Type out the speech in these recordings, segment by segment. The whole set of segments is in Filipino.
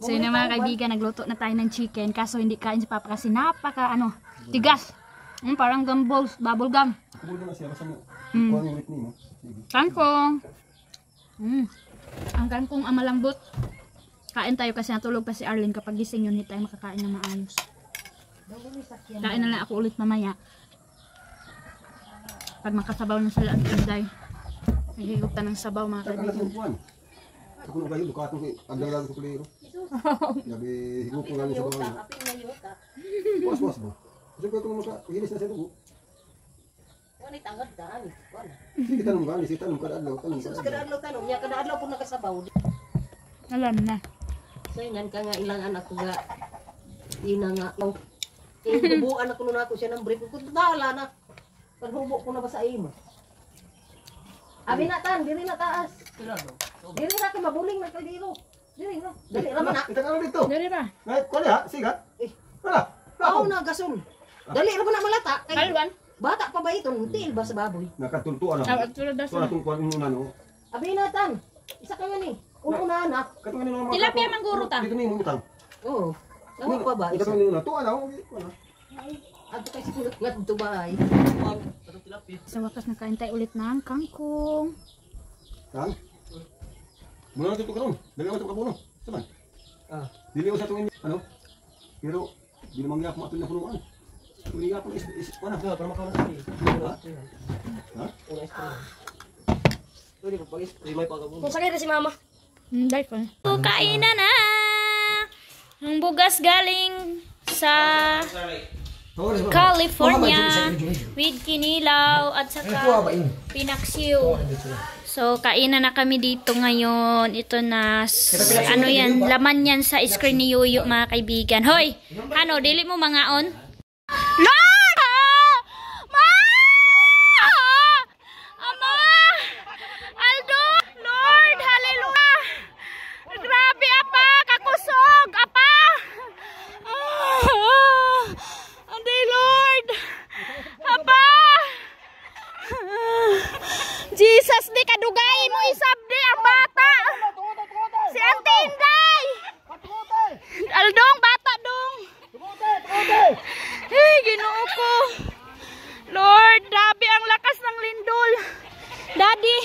So yun na mga kaibigan, nagluto na tayo ng chicken. Kaso hindi kain si Papa kasi napaka tigas. Parang gumballs, bubble gum. Kangkong. Ang kangkong ang malambot. Kain tayo kasi natulog pa si Arlene. Kapag gising yun, hindi tayo makakain ng maayos. Kain na lang ako ulit mamaya. Pag makasabaw na sila ang tinday. Nagigupta ng sabaw mga kaibigan. Ako na kayo, dukatong agdang-agdang ko kulero. Gabi, higupong lang sa bawang. Puas-puas ba? Kasi ko kung makahilis na sa dugo. Wala tangad daan. Sige, tanong ka, sige, tanong ka adlaw. Kadadlaw, niya kadadlaw po nakasabaw. Alam na. So yun ka nga ilang anak ko nga. Ina nga. Hubuan ako nun ako siya ng brief. Kung dala na. Paghubo ko na ba sa imo? Abi na tan, diri na taas. Diri na ka mabuling na kaldiro. Diri na. Dali ra man na. Ito ka dito. Dali ba? Ngay, kali ha, sigat. Wala. Aw na gason. Dali ra man na malata. Kalwan. Bata pa ba ito? Tiil ba sa baboy? Nakatultuan ako. Tulad na Wala tong kuwan mo na no. Abi na tan. Isa ka nga ni. Una anak. Katong ano Tilapia mangguro ta. Dito ni mo utang. Oo. Ano pa ba? Ito Isa. ni na to ano. Ato kay siguro nga dito ba ay. Sa wakas nakain tayo ulit ng kangkong. Kan? Muna na dito karon. Dali ako kapuno. Saman. Dili ko sa tungin ano. Pero di naman nga ako matul na punuan. Kunin nga ako is wala para makaon sa ni. Ha? Una spray. Pwede ko pagis, may pagkabuno. Kung sakit na si mama. Dahil ko. Kain na! Ang bugas galing sa California with kinilaw at saka pinaksiw. So, kainan na kami dito ngayon. Ito na, ano yan, laman yan sa screen ni Yuyo, mga kaibigan. Hoy! Ano, dili mo mangaon? Lord! Ma! Ama! Aldo! Lord! Hallelujah! Grabe, apa! Kakusog! Apa! Anday, Lord! Apa! Jesus, di kadugay mo isabdi ang bata! Si Auntie Inday! Aldong, bata dong! Hey, Ginoo ko! Lord, grabe ang lakas ng lindol! Daddy!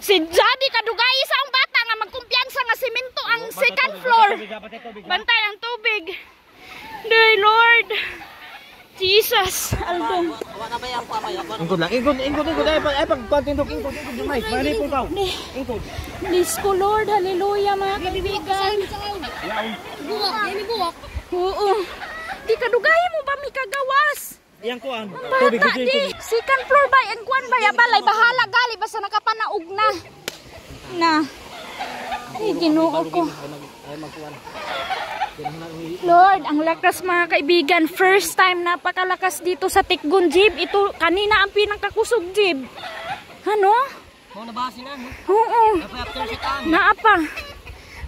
Si Daddy kadugay sa ang bata nga magkumpiyansa nga simento ang second floor! Bantay ang tubig! Day, Lord! Jesus, Aldong. Ingkod lang, ingkod ay pagpatindok ingkod may manipol ka. Ingkod. Bless ko, Lord, hallelujah mga kaibigan. Buwak, yan buwak. Oo. Di kadugahin mo ba may kagawas? Iyang kuan. Bata di. Second floor ba? Ang kuan ba? Balay, bahala gali. Basta nakapanaog na. Na. Ay, Ginoo ko. Lord, ang lakas mga kaibigan. First time napakalakas dito sa Tikgun Jeep. Ito, kanina ang pinakakusog Jeep. Ano? Mo nabasi na. Oo. After sitan. Naapa.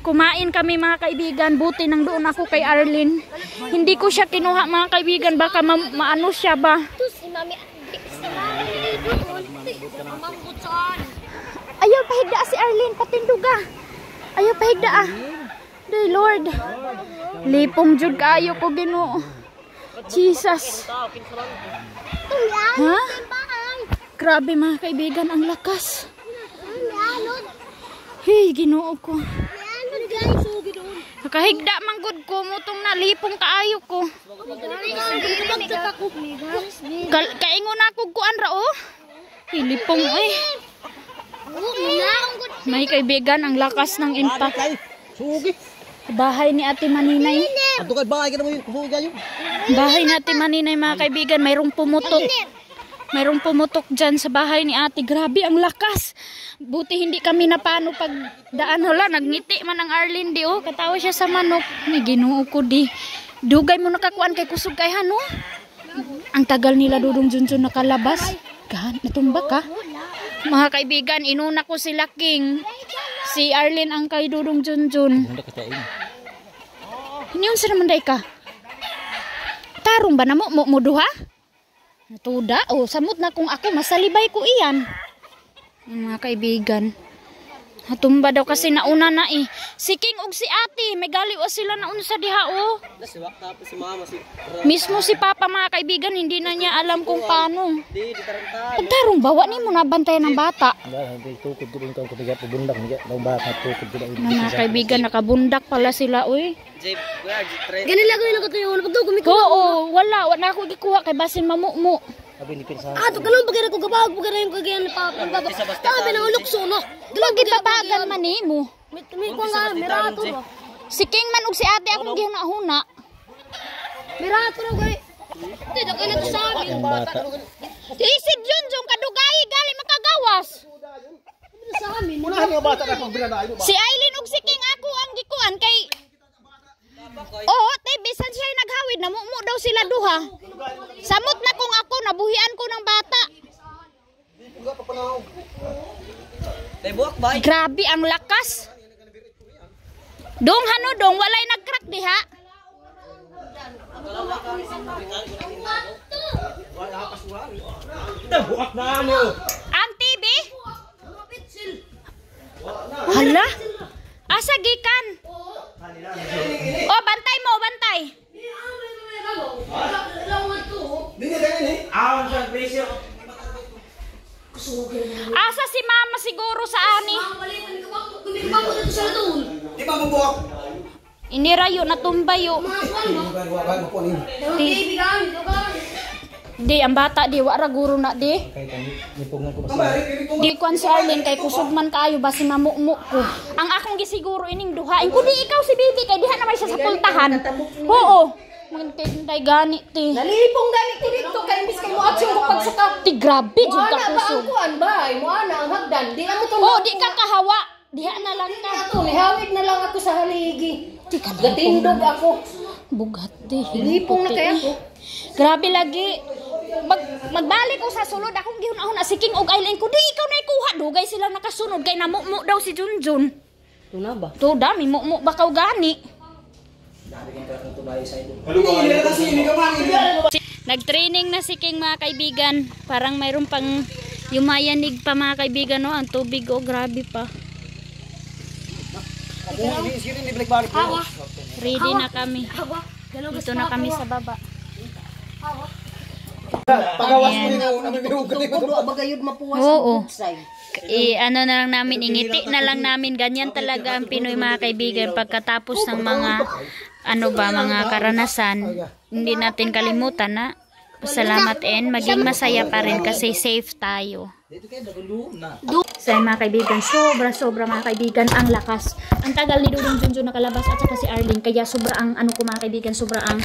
Kumain kami mga kaibigan. Buti nang doon ako kay Arlene. Hindi ko siya kinuha mga kaibigan. Baka maano siya ba? Si mami doon. Mamanggutan. Ayaw pahigda si Arlene. Patinduga. Ayaw pahigda ah. Day Lord. Lipong jud kaayo ko Ginoo. Jesus. Ha? Grabe mga kaibigan ang lakas. Hey, Ginoo ko. Nakahigda man gud ko mutong nalipong kaayo ko. Kaingon ako kuan ra oh. Lipong ay. May kaibigan ang lakas ng impact. Sugi. Bahay ni Ate Maninay. Ato kay bahay ka na mo sugi kayo. Bahay ni Ate Maninay mga kaibigan, mayroong pumutok. Mayroong pumutok dyan sa bahay ni Ate. Grabe ang lakas. Buti hindi kami napano pag daan. Hala, nagngiti man ang Arlene di oh. Katawa siya sa manok. May Ginoo ko di. Dugay mo nakakuan kay kusog kay Hano. Ang tagal nila Dudong Junjun nakalabas. Gahan, natumbak ka. Mga kaibigan, inuna ko sila King. Si Arlene ang kay Dudong Junjun. Iniyon sa naman day ka? Tarong ba na mo? Muduha? Natuda? O, samot na kung ako, masalibay ko iyan. Mga kaibigan. Natumba daw kasi nauna na eh. Si King og si ate, may galiw sila nauna sa diha oh. Nasiwak tapos si mama si Mismo si Papa mga kaibigan, hindi na niya alam kung paano. di tarantan. Tarong bawa ni mo nabantayan ng bata. Hindi tukod ko din kang kubigat bubundak niya. Daw bata tukod ko din. Mga kaibigan, nakabundak pala sila uy. Jay, kuya, try. Ganun lang ko yung nakatayo. Napagdaw kumiko. Oo, wala na ako gikuha kay basin mamumu. Abi ni pinsa. Ito ka lang pagkira ko gabag. Pagkira yung kagayan ni Papa. Tabi ng ulukso no. Lagi babagan man nimo. May kuha nga. Mirato ba? Si King man ug si ate akong gihuna-huna. Mirato na gay. Hindi na kayo na sa amin. Bata. Isid yun yung kadugay gali makagawas. Sa amin. Unahan nga bata na pag binanayo ba. Si Aileen ug si King ako ang gikuan kay Oo, te bisan siya naghawid na mumu daw sila duha. Samot na kung ako nabuhian ko ng bata. Tay buwak ba? Grabe ang lakas. Dong hano dong walay nagcrack diha. Buwak na ano. Ang TV? Hala? Asa gikan? Oh, bantay mo, bantay. Asa si mama siguro sa ani? Di ba buwak? Inirayo na tumbayo. Di ang bata di wa ra guro na di. Di kwan si Arlene kay kusog man kaayo ba si mamukmuk ko. Ang akong gisiguro ining duhain ko di ikaw si Bibi kay diha naman siya sa pultahan. Oo. Mantay gani ti. Nalipong gani ko dito kay imbis kay mo action ko pagsaka. Ti grabe jud ka Ana ba kusog. ang kuan ba? Mo ana ang hagdan. Di na mo to. Oh, di ka kahawa. Diha na lang ka. Ato, lihawid na lang ako sa haligi. Di ka Gatindog ako. bugat di. Lipong na kaya ako. Grabe lagi. Magbalik ko sa sulod akong gihuna-huna si King og Aileen ko di ikaw na ikuha dugay sila nakasunod kay namukmu daw si Junjun. Tuna ba? To dami mukmu bakaw gani. Nag-training na si King mga kaibigan. Parang mayroon pang yumayanig pa mga kaibigan no ang tubig oh grabe pa. Ready na kami. Dito na kami sa baba. Pagawas mo rin ako namin Kulo bagayod mapuwas Oo. ang bugsay. Ano na lang namin, ingiti na lang namin. Ganyan talaga ang Pinoy mga kaibigan. Pagkatapos ng mga, mga karanasan, hindi natin kalimutan na salamat and maging masaya pa rin kasi safe tayo. So mga kaibigan, sobra mga kaibigan ang lakas. Ang tagal ni Dudong Junjun nakalabas at saka si Arlene. Kaya sobra ang mga kaibigan, sobra ang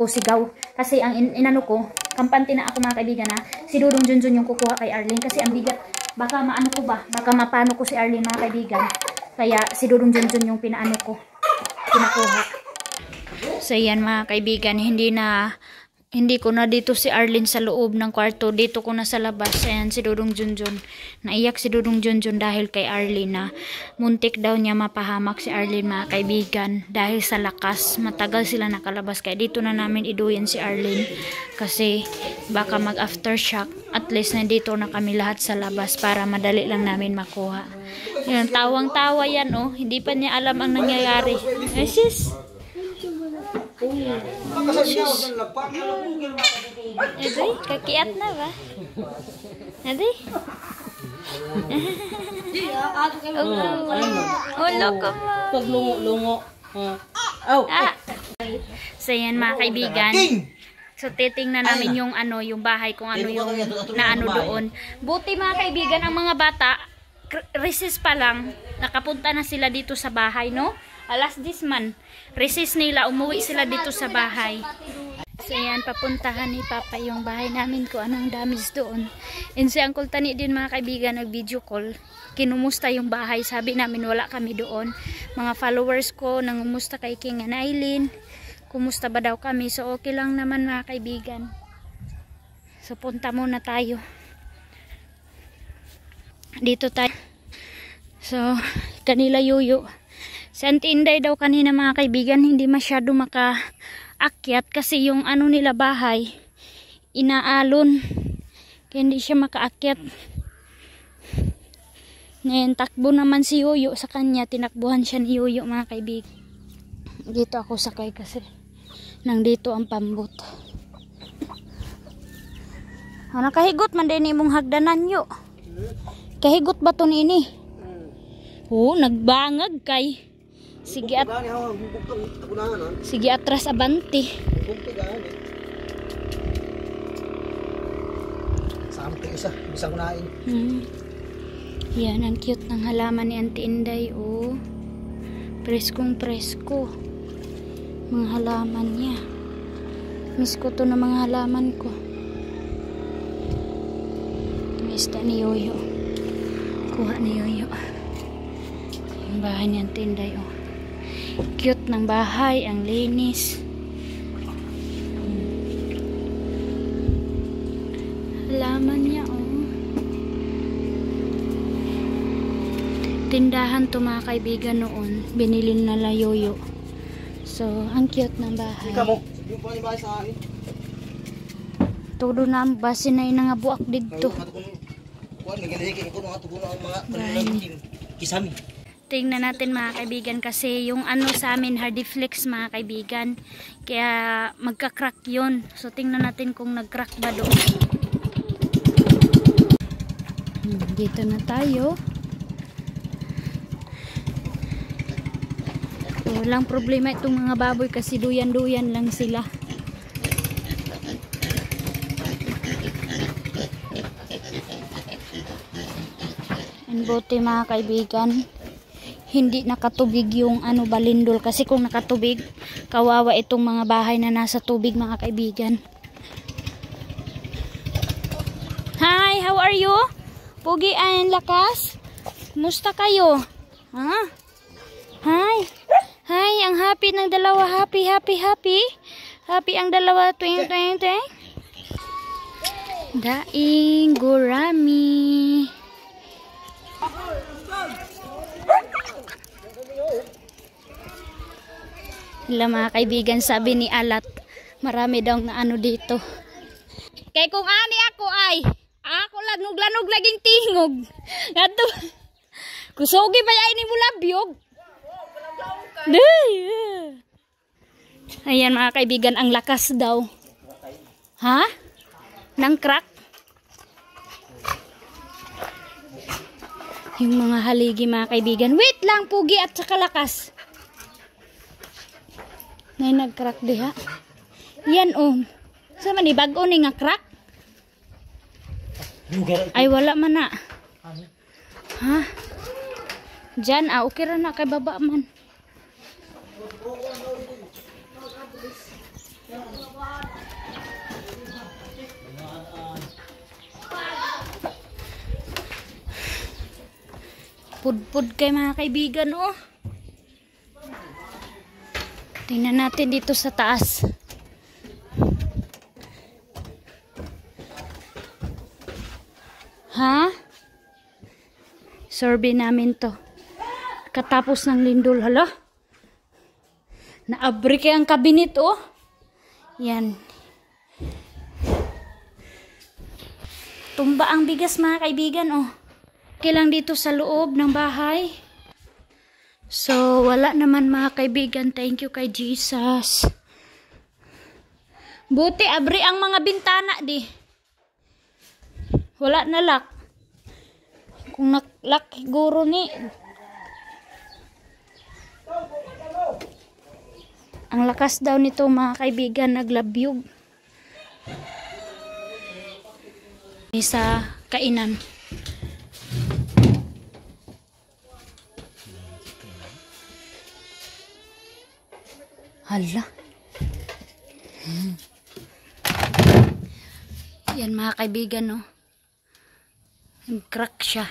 sigaw. Kasi ang inano ko, kampante na ako mga kaibigan na si Dudong Junjun yung kukuha kay Arlene. Kasi ang bigat, baka baka mapano ko si Arlene mga kaibigan. Kaya si Dudong Junjun yung pinakuha. So yan mga kaibigan, hindi ko na dito si Arlene sa loob ng kwarto. Dito ko na sa labas. Ayan si Dudong Junjun. Naiyak si Dudong Junjun dahil kay Arlene na muntik daw niya mapahamak si Arlene mga kaibigan. Dahil sa lakas. Matagal sila nakalabas. Kaya dito na namin iduyan si Arlene. Kasi baka mag aftershock. At least na dito na kami lahat sa labas para madali lang namin makuha. Yan, tawang-tawa yan oh. Hindi pa niya alam ang nangyayari. Ay sis. Aday, kakiat na ba? Aday? Ulo ko mo. Paglungo-lungo. So yan mga kaibigan. So titingnan namin yung yung bahay kung ano yung naano doon. Buti mga kaibigan ang mga bata resist pa lang. Nakapunta na sila dito sa bahay, no? Alas 10 man. Resist nila, umuwi sila dito sa bahay. So yan, papuntahan ni Papa yung bahay namin kung anong damage doon. And si Uncle Tani din mga kaibigan, nag-video call. Kinumusta yung bahay. Sabi namin wala kami doon. Mga followers ko, nangumusta kay King and Aileen. Kumusta ba daw kami? So okay lang naman mga kaibigan. So punta muna tayo. Dito tayo. So, kanila yuyo. Si Auntie Inday daw kanina mga kaibigan, hindi masyado makaakyat kasi yung nila bahay, inaalon. Kaya hindi siya makaakyat. Ngayon, takbo naman si Yoyo sa kanya. Tinakbuhan siya ni Yoyo, mga kaibigan. Dito ako sakay kasi nandito ang pambot. Nakahigot man din imong hagdanan yo. Kahigot ba to nini? Nagbangag kay. Sige sige atras abanti. Sampai isa, bisa kunain. Yan, ang cute ng halaman ni Auntie Inday, oh. Preskong presko. Mga halaman niya. Miss ko to na mga halaman ko. Mista ni Yoyo. Kuha ni Yoyo. Yung bahay ni Auntie Inday, oh. Cute ng bahay, ang linis. Halaman niya, oh. Tindahan to mga kaibigan noon. Binili nila Yoyo. So, ang cute ng bahay. Kamu, yung pa ni bahay sa akin. Todo na ang base na nga buak dito. Kuan nagalikin ko mga tugon ang mga kanilang kisami. Tingnan natin mga kaibigan kasi yung ano sa amin hardiflex mga kaibigan. Kaya magka-crack yun. So, tingnan natin kung nag-crack ba doon. Dito na tayo. Walang problema itong mga baboy kasi duyan-duyan lang sila. Ang buti mga kaibigan, hindi nakatubig yung ano balindol kasi kung nakatubig, kawawa itong mga bahay na nasa tubig mga kaibigan. Hi, how are you? Pugi and lakas? Kumusta kayo? Ha? Hi. Hi, ang happy ng dalawa. Happy. Happy ang dalawa. Twing. Daing gurami. Hila mga kaibigan, sabi ni Alat, marami daw na ano dito. Kay kung ani ako ay, ako lanog laging tingog. Gato. Kusugi pa yan ni mulabyog. Ayan mga kaibigan, ang lakas daw. Ha? Nang crack? Yung mga haligi mga kaibigan. Wait lang, pugi at saka lakas. May nag-crack diha. Yan oh. Sa man bago ni nga crack? Ay wala man na. Ha? Diyan okay ra na kay baba man. Pudpud kay mga kaibigan oh. Tingnan natin dito sa taas. Ha? Survey namin to. Katapos ng lindol, hala. Naabri kaya ang kabinet oh. Yan. Tumba ang bigas mga kaibigan oh. Kilang dito sa loob ng bahay. So, wala naman mga kaibigan. Thank you kay Jesus. Buti, abri ang mga bintana di. Wala na lock. Kung nak-lock, siguro ni. Ang lakas daw nito mga kaibigan, naglabyog. Sa kainan. Hala. Yan mga kaibigan, no. Crack siya.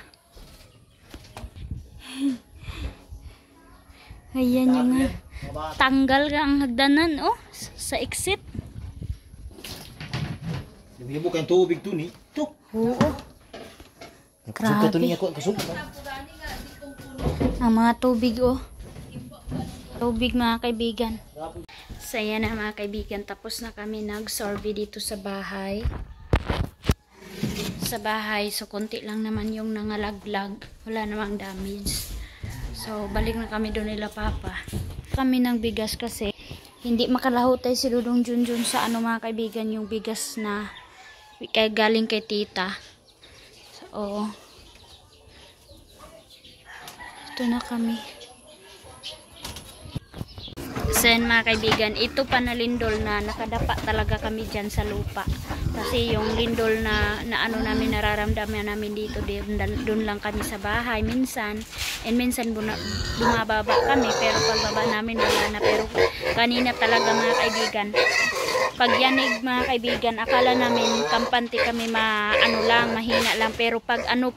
Ayan yung tanggal ka ang hagdanan, oh. Sa exit. Nabibo kayong tubig to ni. Ito. Oo. Suka to niya ko. Kasuka. Ang mga tubig, oh. Tubig mga kaibigan. So yan na mga kaibigan, tapos na kami nag-survey dito sa bahay. sa bahay. So, konti lang naman yung nangalaglag. Wala namang damage. So, balik na kami doon nila papa. Kami ng bigas kasi hindi makalahutay si Dudong Junjun sa ano mga kaibigan, yung bigas na galing kay tita. So, ito na kami. So yan mga kaibigan, ito pa na lindol na nakadapa talaga kami dyan sa lupa. Kasi yung lindol na ano namin nararamdaman namin dito, doon lang kami sa bahay minsan. And minsan bumababa kami, pero pagbaba namin wala na. Pero kanina talaga mga kaibigan, pag yanig mga kaibigan, akala namin kampante kami mahina lang. Pero pag ano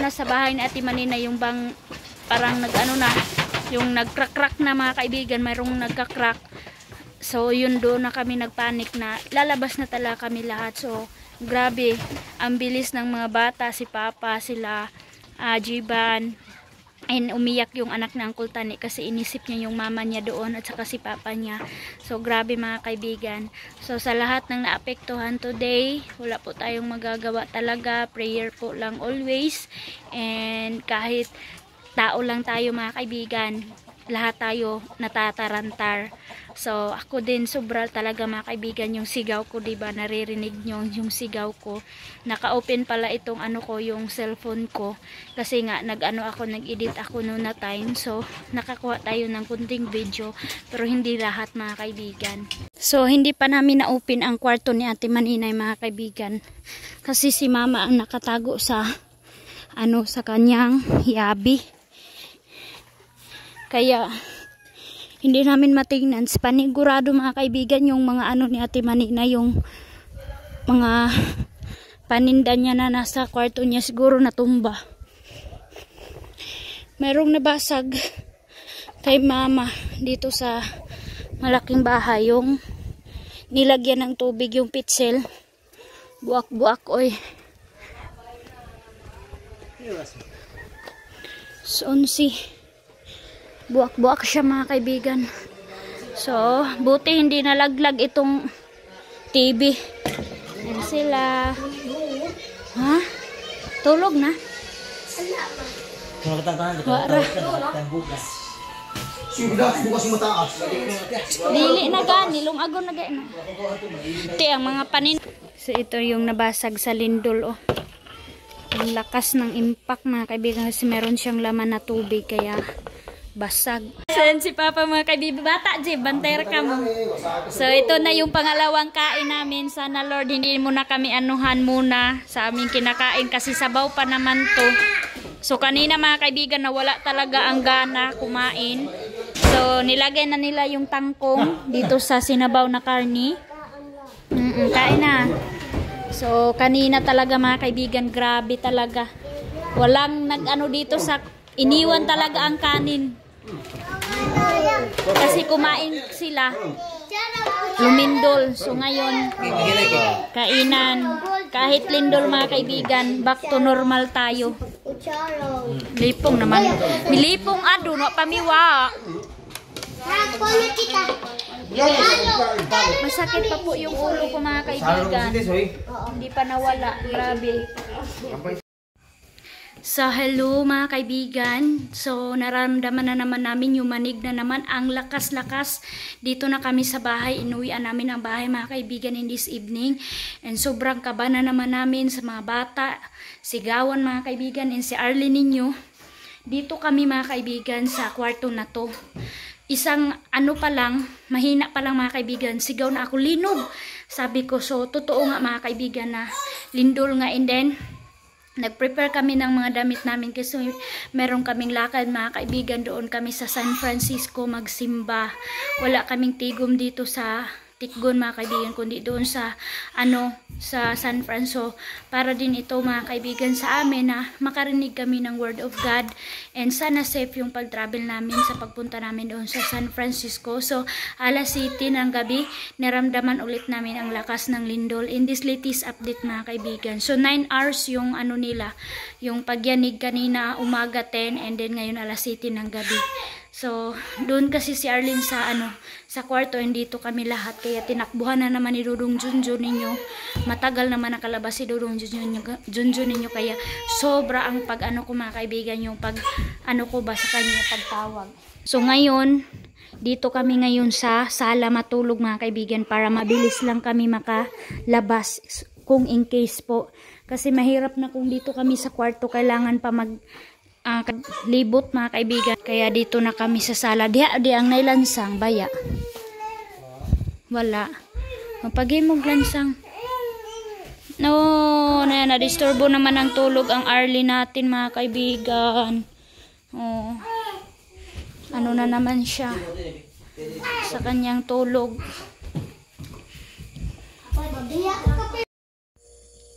na sa bahay ni Ate Manina, yung bang parang yung nagkrak-krak na mga kaibigan, mayroong nagkakrak. So yun, doon na kami nagpanik na lalabas na talaga kami lahat. So grabe, ang bilis ng mga bata, si Papa, sila Jiban, and umiyak yung anak ng Uncle Tani kasi inisip niya yung mama niya doon at saka si Papa niya. So grabe mga kaibigan. So sa lahat ng naapektuhan today, wala po tayong magagawa talaga. Prayer po lang always, and kahit tao lang tayo mga kaibigan, lahat tayo natatarantar. So ako din sobra talaga mga kaibigan, yung sigaw ko, diba naririnig nyo yung sigaw ko. Naka-open pala itong yung cellphone ko kasi nga nag-edit ako noon na time. So nakakuha tayo ng kunting video, pero hindi lahat mga kaibigan. So hindi pa namin na-open ang kwarto ni Ate Maninay mga kaibigan, kasi si mama ang nakatago sa sa kanyang yabi. Kaya hindi namin matingnan. Panigurado mga kaibigan yung mga ni Ate Manina, yung mga paninda niya na nasa kwarto niya, siguro natumba. Merong nabasag kay mama dito sa malaking bahay, yung nilagyan ng tubig yung pitsel. Buak-buak oy. Sonsi. Buak-buak siya mga kaibigan. So, buti hindi nalaglag itong TV. Yan sila. Ha? Tulog na? Wara. Dili na gani, lungagon na gani. Ito ang mga panin. So, ito yung nabasag sa lindol. Ang lakas ng impact mga kaibigan, kasi meron siyang laman na tubig kaya basag. Sen si Papa mga kaibigan, bata Jib, bantay ka mo. So ito na yung pangalawang kain namin. Sana Lord hindi muna kami anuhan muna sa aming kinakain kasi sabaw pa naman to. So kanina mga kaibigan, nawala talaga ang gana kumain. So nilagay na nila yung tangkong dito sa sinabaw na karni. Kain na. So kanina talaga mga kaibigan, grabe talaga. Walang dito sa iniwan talaga ang kanin. Kasi kumain sila, lumindol. So ngayon, kainan. Kahit lindol mga kaibigan, back to normal tayo. Lipong naman. Milipong ado, no pamiwa. Masakit pa po yung ulo ko mga kaibigan. Hindi pa nawala. Grabe. So, hello mga kaibigan. So, nararamdaman na naman namin yung manig na naman. Ang lakas-lakas. Dito na kami sa bahay. Inuwian namin ang bahay mga kaibigan in this evening. And sobrang kaba na naman namin sa mga bata. Sigawan mga kaibigan. And si Arlene ninyo. Dito kami mga kaibigan sa kwarto na to. Isang pa lang, mahina pa lang mga kaibigan. Sigaw na ako, linog. Sabi ko, so totoo nga mga kaibigan na lindol nga. And then, nag-prepare kami ng mga damit namin kasi meron kaming lakad mga kaibigan. Doon kami sa San Francisco magsimba. Wala kaming tigom dito sa Tikgon mga kaibigan, kundi doon sa sa San Francisco, para din ito mga kaibigan sa amin na makarinig kami ng Word of God, and sana safe yung pag-travel namin sa pagpunta namin doon sa San Francisco. So alas 7 ng gabi, naramdaman ulit namin ang lakas ng lindol. In this latest update mga kaibigan, so 9 hours yung nila, yung pagyanig kanina umaga 10, and then ngayon alas 7 ng gabi. So, doon kasi si Arlene sa sa kwarto, and dito kami lahat. Kaya Kaya tinakbuhan na naman ni Dudong Junjun ninyo. Matagal naman nakalabas si Dudong Junjun ninyo. Kaya sobra ang pag-ano ko mga kaibigan, yung pag-ano ko ba sa kanya pagtawag. So ngayon, dito kami ngayon sa sala matulog mga kaibigan para mabilis lang kami makalabas kung in case po. Kasi mahirap na kung dito kami sa kwarto, kailangan pa libot mga kaibigan. Kaya dito na kami sa sala. Di ang nailansang baya. Wala. Mapagimog lansang. No, na-disturbo naman ang tulog ang Arlie natin mga kaibigan. Oh. Ano na naman siya sa kanyang tulog.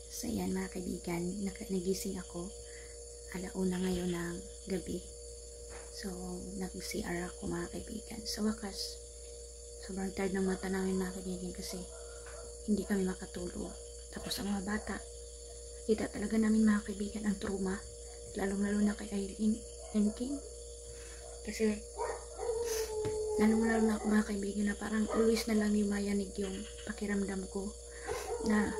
So yan mga kaibigan, nagising ako alauna ngayon ng gabi. So nag-CR ako mga kaibigan. Sa wakas, sobrang tired ng mata namin mga kaibigan kasi hindi kami makatulog. Tapos ang mga bata, kita talaga namin mga kaibigan ang trauma, lalong-lalo na kay Aileen and King. Kasi lalong-lalo na ako mga kaibigan na parang always na lang yumayanig yung pakiramdam ko na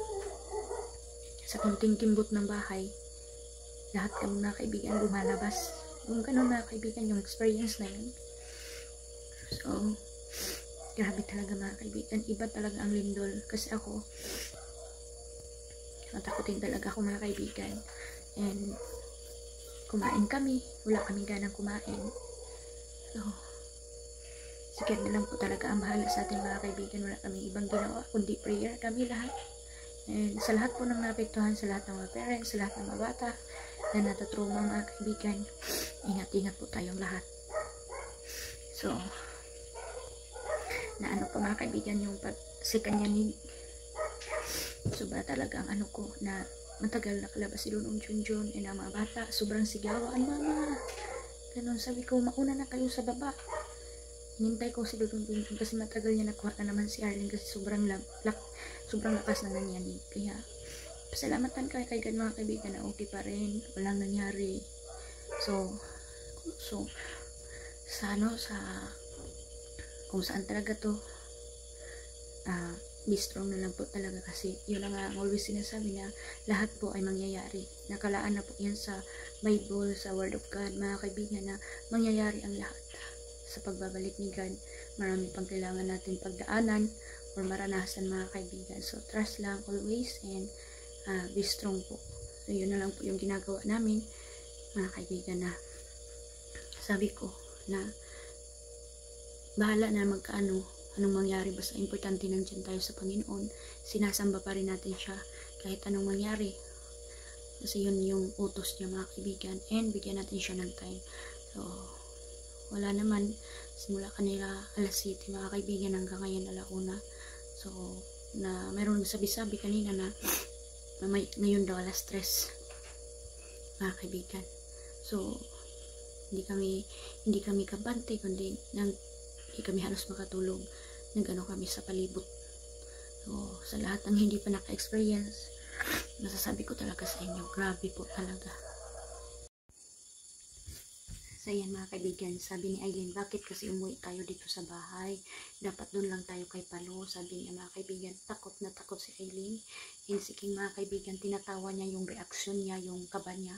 sa kunting kimbot ng bahay, lahat kami mga kaibigan lumalabas. Yung ganun mga kaibigan, yung experience na yun. So, grabe talaga mga kaibigan. Iba talaga ang lindol. Kasi ako, matakutin talaga ako mga kaibigan. And, kumain kami. Wala kaming ganang kumain. So, sikat na lang po talaga ang bahala sa atin mga kaibigan. Wala kaming ibang ginawa, kundi prayer kami lahat. And sa lahat po ng naapektuhan, sa lahat ng mga parents, sa lahat ng mga bata na natatruma mga kaibigan, ingat-ingat po tayong lahat. So, na ano po mga kaibigan, yung pagsikanyanig, sobra talaga ang ano ko, na matagal nakalabas si Dudong Junjun and ang mga bata, sobrang sigawan, mama. Ganun, sabi ko, mauna na kayo sa baba. Hinintay ko si Dudong Junjun kasi matagal niya nakuha na naman si Arlene kasi sobrang lakas na nanyanig. Kaya, pasalamatan kay mga kaibigan na okay pa rin, walang nangyari. So sa kung saan talaga to, be strong na lang po talaga kasi yun ang always sinasabi na lahat po ay mangyayari. Nakalaan na po yan sa Bible, sa Word of God, mga kaibigan, na mangyayari ang lahat sa pagbabalik ni God. Marami pang kailangan natin pagdaanan or maranasan mga kaibigan. So trust lang always and be strong po. So yun na lang po yung ginagawa namin mga kaibigan, na sabi ko na bahala na anong mangyari, basta importante nandiyan tayo sa Panginoon, sinasamba pa rin natin siya kahit anong mangyari kasi yun yung utos niya mga kaibigan, and bigyan natin siya ng time. So wala naman, simula kanila alas 7 mga kaibigan hanggang ngayon alauna. So na mayroon sabi-sabi kanina na ngayon daw alas 3 mga kaibigan. So hindi kami kabante, kundi hindi kami halos makatulog. Nagano kami sa palibot. So sa lahat ng hindi pa naka-experience, masasabi ko talaga sa inyo, grabe po talaga. So yan mga kaibigan, sabi ni Aileen, bakit kasi umuwi tayo dito sa bahay? Dapat doon lang tayo kay Palo. Sabi niya mga kaibigan, takot na takot si Aileen. And si King mga kaibigan, tinatawa niya yung reaksyon niya, yung kaba niya,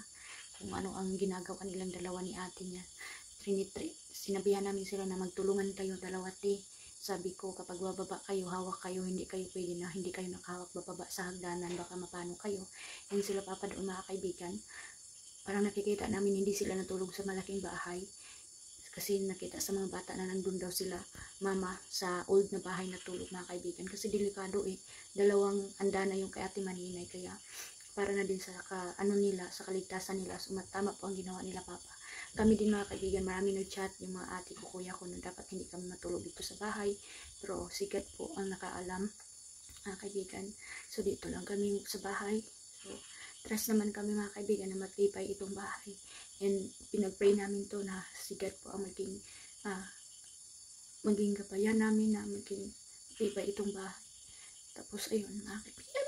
kung ano ang ginagawa nilang dalawa ni ate niya. Sinabihan namin sila na magtulungan tayo dalawati. Sabi ko, kapag bababa kayo, hawak kayo, hindi kayo pwede na, hindi kayo nakahawak bababa sa hagdanan, baka mapano kayo. And sila papa doon mga kaibigan, parang nakikita namin hindi sila natulog sa malaking bahay. Kasi nakita sa mga bata na nandun daw sila, mama, sa old na bahay na tulog mga kaibigan. Kasi delikado dalawang andana yung kay Ate Maninay, kaya para na din sa nila, sa kaligtasan nila. So tama po ang ginawa nila papa. Kami din mga kaibigan, marami nag-chat yung mga ate ko, kuya ko, na dapat hindi kami matulog dito sa bahay. Pero sigat po ang nakaalam mga kaibigan. So dito lang kami sa bahay. So trust naman kami mga kaibigan na matibay itong bahay. And pinag-pray namin to na sigat po ang maging kapayan namin, na maging matibay itong bahay. Tapos ayun mga kaibigan,